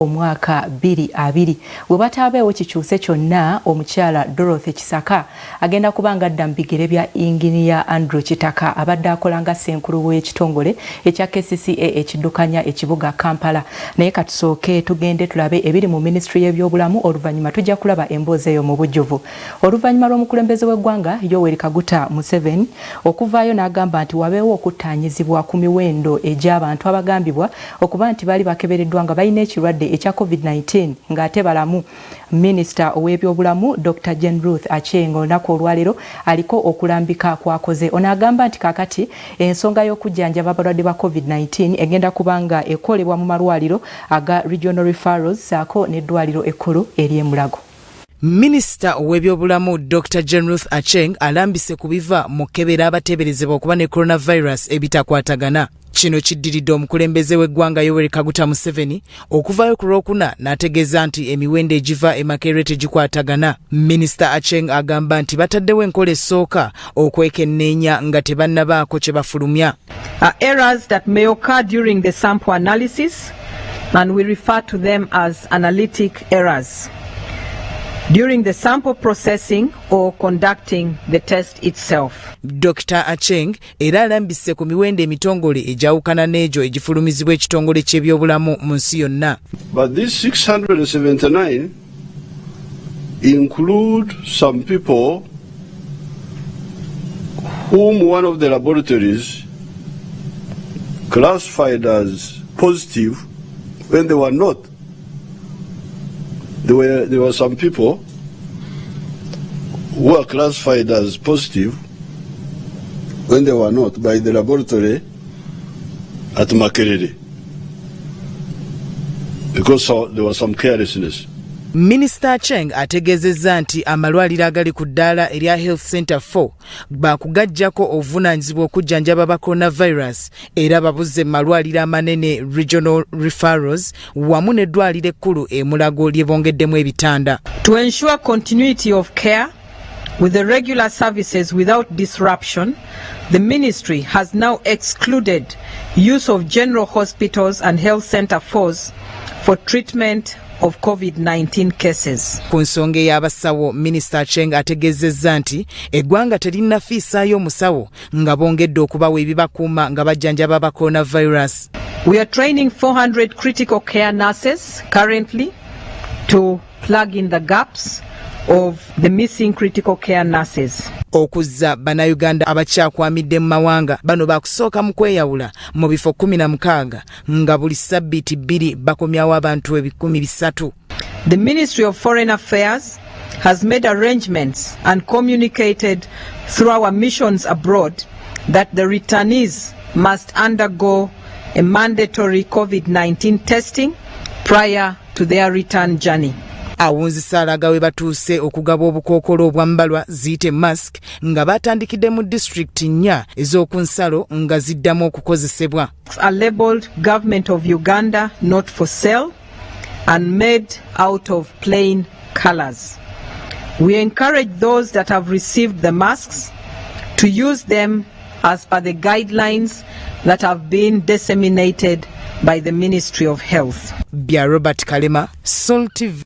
omwaka 2020 we bataabeewo kikyuse kyonna omukyala Dorothy Kisaka agenda kubanga adda mu bigere bya Inginiya Andrew Kitaka abadde akolanga ssenkulu w'ekitongole ekya KCCA ekiddukanya ekibuga Kampala. Naye katusooke tugende tulabe ebiri mu Ministry y'ebyobulamu oluvannyuma tujja kulaba emboozi eyo mu bujjuvu. Oluvannyuma lw'omukulembeze w'eggwanga Yoweri Kaguta Museveni okuvaayo n'agamba nti wabeewo okuttaanyizibwa ku miwendo egy'abantu abagambibwa okuba nti baali bakebereddwa nga balina ekirwadde ekya COVID-19 ng'ate balamu. Minisita ow'ebyobulamu Dr. Ruth Acenge olunaku olwaleero aliko okulambika kwakoze. Ono agamba nti kaakati ensonga y'okujjanjaba abalwadde ba COVID-19 egenda kubanga ekolebwa mu malwaliro aga regional referrals saako n'eddwaliro ekkulu ery'e Mulago. Minisita ow'ebyobulamu Dr. Ruth Acenge alambise ku biva mu kkebera abateeberezebwa okuba ne coronavirus ebitakwatagana. Kino kiddiridde omukulembeze w'eggwanga Yoweri Kaguta Museveni okuvaayo ku Lwokuna n'ategeeza nti emiwendo egiva e Makerere tegikwatagana. Minisita Acenge agamba nti bataddewo enkola essooka okwekenneenya nga tebannabaako kye bafulumya. Errors that may occur during the sample analysis and we refer to them as analytic errors. During the sample processing or conducting the test itself. Dr. Acenge era alambise ku miwendo emitongole ejawukana n'egyo egifulumizibwa ekitongole ky'ebyobulamu mu nsi yonna. But these 679 include some people whom one of the laboratories classified as positive when they were not. There were some people who were classified as positive when they were not by the laboratory at Makerere because there was some carelessness. Minisita Acenge ategeezezza nti amalwaliro agali ku ddaala erya Health Center 4 baakugajjako obuvunaanyizibwa okujjanjaba ba coronavirus era babuze malwaliro amanene regional referrals wamu n'eddwaliro ekkulu e Mulago lye bongeddemu ebitanda. To ensure continuity of care with the regular services without disruption, the ministry has now excluded use of general hospitals and health center 4s for treatment of COVID-19 cases. Ku nsonga ey'abasawo, Minisita Acenge ategeezezza nti eggwanga terinnafiisaayo musawo nga bongedde okubawa ebibakuuma nga bajjanjaba aba coronavirus. We are training 400 critical care nurses currently to plug in the gaps of the missing critical care nurses. Okuzza bannayuganda abakyakwamidde mu mawanga bano baakusooka mu kweyawula mu bifo 16 nga buli ssabbiiti 2 bakomyawo abantu 300. The Ministry of Foreign Affairs has made arrangements and communicated through our missions abroad that the returnees must undergo a mandatory COVID-19 testing prior to their return journey. Awunzisa alaga we batuuse okugaba obukookolo obwambalwa ziyite mask nga batandikidde mu district 4 ez'oku nsalo nga ziddamu okukozesebwa. Are labeled Government of Uganda not for sale and made out of plain colors. We encourage those that have received the masks to use them as per the guidelines that have been disseminated by the Ministry of Health. Bya Robert Kalema, Sol TV.